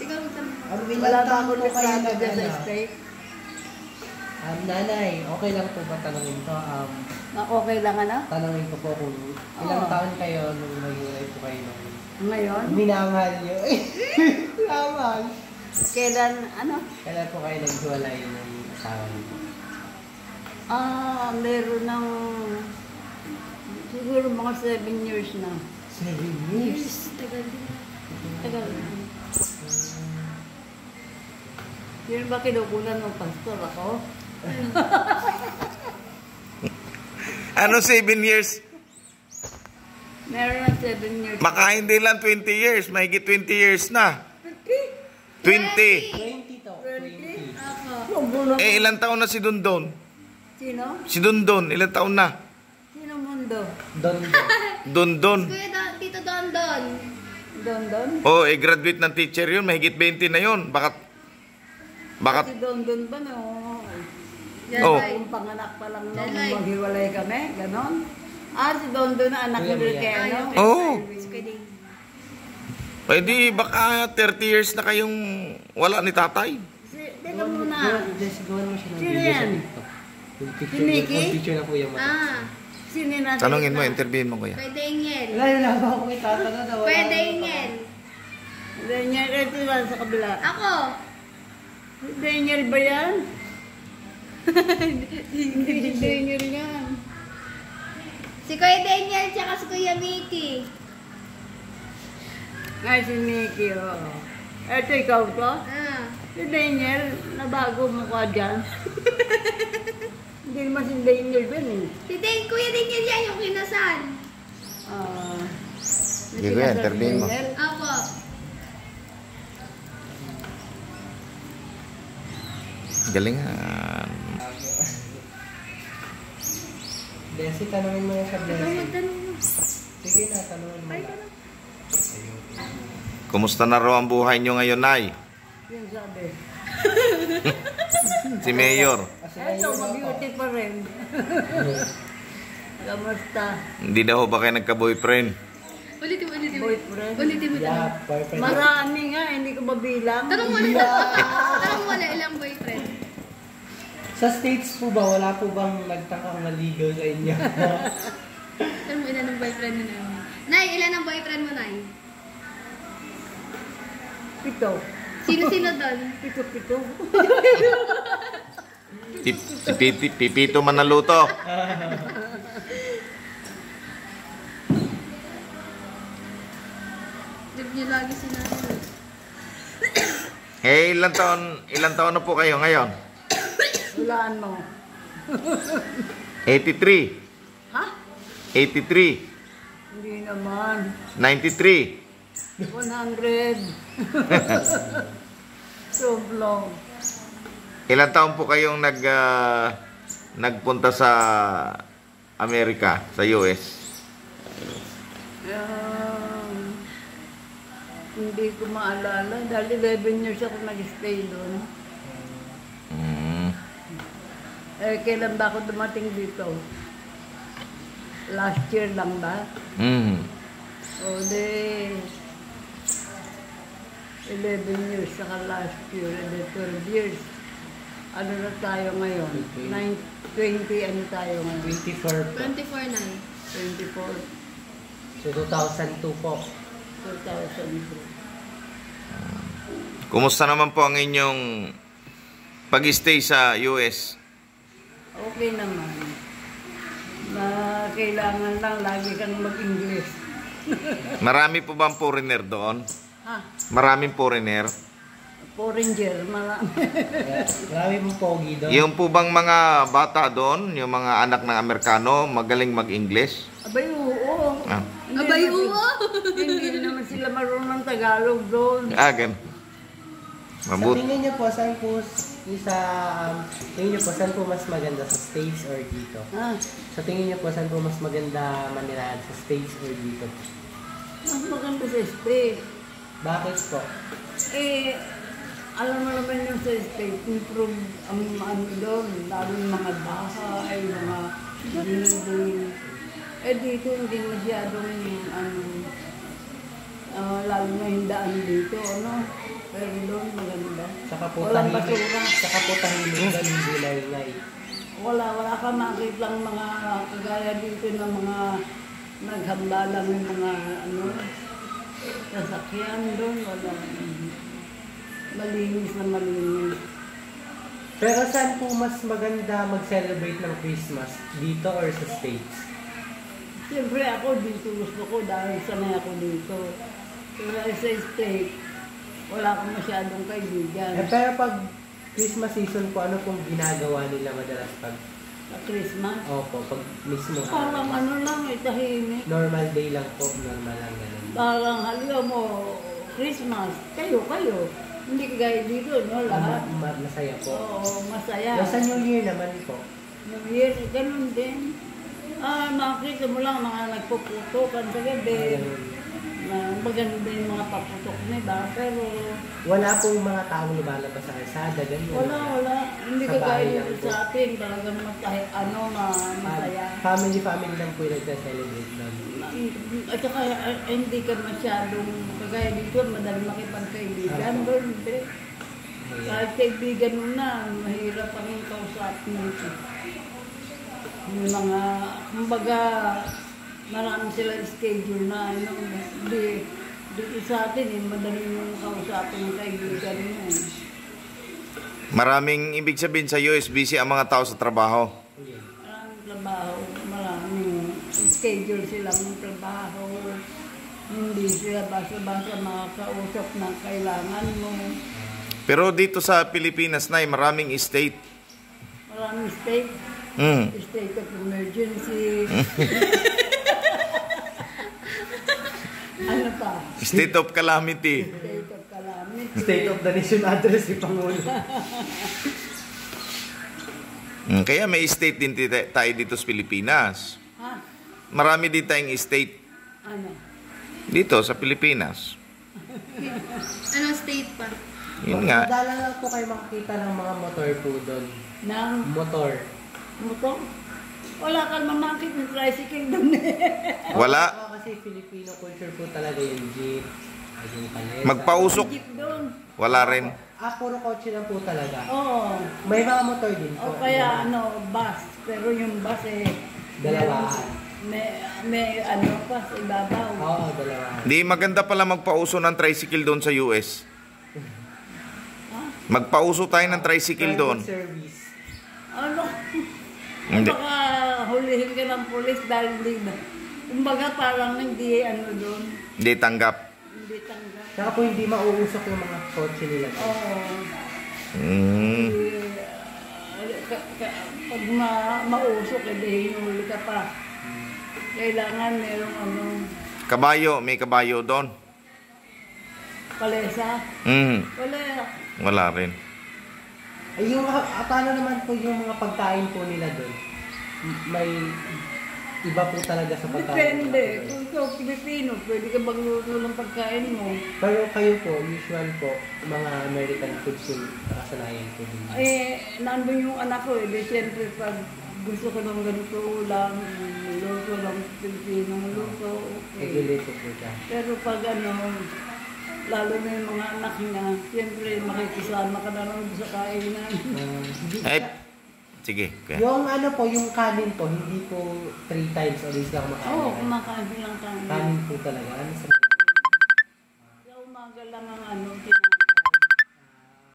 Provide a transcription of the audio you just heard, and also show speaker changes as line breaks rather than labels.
Ikaw magtanong.
Wala ba ako
po kayo
nagplano dyan sa
ano?
steak?
Nanay, okay lang po ba tanongin to?
Okay lang ano?
Tanongin ko po kung ilang taon kayo nung nag-iwalay po kayo nung
Ngayon?
minamahal nyo. Minamahal.
Kailan, ano?
Kailan po kayo nag-iwalay ng asawa niyo?
Meron ng siguro mga 7 years na.
7 years?
Tagal din.
Tagal na. Yun ba kinukulan ng pastor ako?
Ano 7 years?
Meron ng 7 years.
Maka hindi lang 20 years. Mahigit 20 years na. 20.
20 to.
20?
20.
Ako.
Eh, ilang taon na si Dondon?
Sino?
Si Dondon, ilang taon na?
Sino mundo?
Don.
Dondon.
Tito Don Don.
Don Don?
Oh, graduate ng teacher yun. Mahigit 20 na yun.
Si Don Don ba no?
Yan
Oh.
ba?
Yung panganak pa lang nung
Lalay.
maghiwalay kami, ganon. Si Don Don na anak
Kuya
ni
Mia.
Riqueno.
Oh.
Si Kuya Ding.
Pwede baka 30 years na kayong wala ni tatay.
Teka muna.
Gawa mo siya ng
Sino
video
yan?
sa TikTok. Yung picture,
Si Mickey?
yung picture na Kuya Mia.
Ah.
Sino na?
Tanungin mo, interviewin mo kuya.
Pwede Ingel.
Wala ba ako itatanong daw?
Pwede Ingel.
Daniel, ito lang sa kabila.
Ako.
Daniel ba yan? Hindi si Daniel yan.
Si Kuya Daniel tsaka si Kuya Mickey.
Nga si Mickey, oo. Ito ikaw to?
Ah.
Si Daniel, nabago mo ka dyan. Hindi naman si Daniel ba eh.
Kuya Daniel yan yung kinasal.
Sige, kuya, interviewin mo.
Ako.
Galingan.
Bessie, tanongin mo yan sa
Ikaw
Bessie.
magtanong mo.
Sige na, tanongin mo na.
Kumusta na raw ang buhay nyo ngayon, Nay?
Yung sabi.
Si Mayor.
Ito, mag-beauty pa rin. Kamusta?
Hindi daw ba kayo nagka-boyfriend?
Ulitin mo.
Boyfriend?
Ulitin mo.
Yeah, boyfriend.
Marami nga, hindi ko mabilang.
Tanong mo na. Tanong mo na ilang boyfriend.
Sa States po ba, wala po bang nagtakang naligaw sa inyo?
Tanong mo ilan ang boyfriend mo na. Nay, ilan ang boyfriend mo, Nay?
7.
Sino-sino doon?
7.
Si Pipito Manaluto.
Dib niyo lagi sinabi.
Eh, ilang taon na po kayo ngayon?
Hulaan mo.
83,
Ha?
83,
Hindi naman.
93.
100. Sobrang.
Ilang taon po kayong nagpunta sa Amerika, sa US?
Hindi ko maalala. Dahil 11 years ako nag-stay doon. Kailan ba ako dumating dito? Last year lang ba? O de 11 years saka last year, de 12 years. Ano na tayo ngayon? 20 ano tayo ngayon?
24 po.
24 na.
24,
So 2002 po.
2002.
Kumusta naman po ang inyong pag-stay sa US?
Okay naman. Na kailangan lang lagi kang mag-English.
Marami po bang foreigner doon?
Ha?
Maraming foreigner?
Foreigner, marami.
Marami pong pogi doon.
Yung po bang mga bata doon, yung mga anak ng Amerikano, magaling mag-English?
Abay, oo.
Ah,
Abay, oo.
Hindi naman sila marunong Tagalog doon.
ganun.
Sa
Mabuti.
tingin niyo po, saan po tingin niyo po, saan po mas maganda, sa States or dito?
Ha?
Sa tingin niyo po, saan po mas maganda manirahan, sa States or dito?
Mas maganda sa state.
Bakit po?
Alam mo naman yung sa state, improve ang ano doon, lalo yung mga bahay, mga building. Dito hindi masyadong, lalo na hindaan dito, ano? Pero doon maganda.
Saka po
Walang
tahimik.
basura.
Saka po tahimik doon, hindi laingay.
Wala ka makitang mga kagaya dito ng mga naghambalang yung mga sasakyan doon. Wala. Malinis na malinis.
Pero saan po mas maganda mag-celebrate ng Christmas? Dito or sa States?
Siyempre ako dito gusto ko dahil sanay ako dito. Pero sa state, wala akong masyadong kaibigan.
Pero pag Christmas season po, ano pong ginagawa nila madalas pag...
Sa Christmas,
Opo, pag mismo
parang lang, tahimik.
normal day lang po, normal lang ganun.
Parang haliw mo, Christmas, kayo. Hindi kagaya dito, no? Lahat.
Masaya po.
Oo, masaya.
Sa New Year naman po.
New Year, ganun din. Makikita mo lang mga nagpuputokan sa gabi.
Ganun.
Maganda yung mga paputok nila, pero
Wala pong mga taong lumalabas sa kalsada, ganyan.
wala. Hindi
Sa
kagaya
bahay
dito
lang po.
sa atin, talagang masaya.
Family lang po yung nagsa-celebrate lang.
At saka hindi ka masyadong, kagaya dito, madali makipagkaibigan. Doon, hindi. Kahit kaibigan mo na, mahirap ang kausapin nito. Yung mga, kumbaga, marami silang schedule na, dito sa atin, madali yung kausapin ng kaibigan mo.
Maraming ibig sabihin sa USBC ang mga tao sa trabaho.
Maraming trabaho, maraming schedule silang trabaho. Hindi sila basta-basta makakausap ng kailangan mo.
Pero dito sa Pilipinas, Nay, maraming state.
Maraming state, state of emergency. Ano pa?
State of calamity.
State of calamity.
State of the Nation address ni Pangulo.
Kaya may state din tayo dito sa Pilipinas.
Ha?
Marami din tayong state
Ano?
dito sa Pilipinas.
Ano state pa?
Yun nga.
Madala lang po kayo makakita ng mga motor po doon.
Nang
Motor.
motor? Wala kang mamakit ng tricycle doon eh.
Wala.
Kasi Filipino culture po talaga yung jeep. Yung palesa.
Magpausok.
Jeep doon.
Wala rin.
Puro kotse lang po talaga.
Oo.
May mga motor din po.
O kaya bus. Pero yung bus
Dalawahan.
may pa sa ibabaw.
Oo, dalawa.
Di maganda pala magpauso ng tricycle doon sa US. Magpauso tayo ng tricycle doon.
Service.
Ano?
Hindi.
Baka hulihin ka ng pulis dahil hindi na. Kumbaga parang hindi doon.
Hindi tanggap.
Hindi tanggap.
Saka po hindi mauusok yung mga kotse nila.
Oo.
Mm.
Pag mausok, hinuli ka pa. Kailangan merong
Kabayo, may kabayo doon.
palesa.
Wala rin.
Ay, paano naman po yung mga pagkain po nila doon? May iba po talaga sa pagkain.
Depende. Kung ikaw Pilipino, pwede ka magluto ng pagkain mo.
Pero kayo po, usual po, mga American foods yung kasanayan po din.
Nandun yung anak ko di siyempre pag gusto ko ng ganito lang, luto lang Pilipinong luto. Okay.
Regulate po siya.
Pero pag lalo na yung mga anak niya, siyempre makikisama ka na lang sa kainan.
Sige. Okay.
Yung po, yung kanin po, hindi po 3 times a day lang makain.
Oo, kumakain lang kami.
Kanin po talaga. Ano sa
Sa umaga lang ang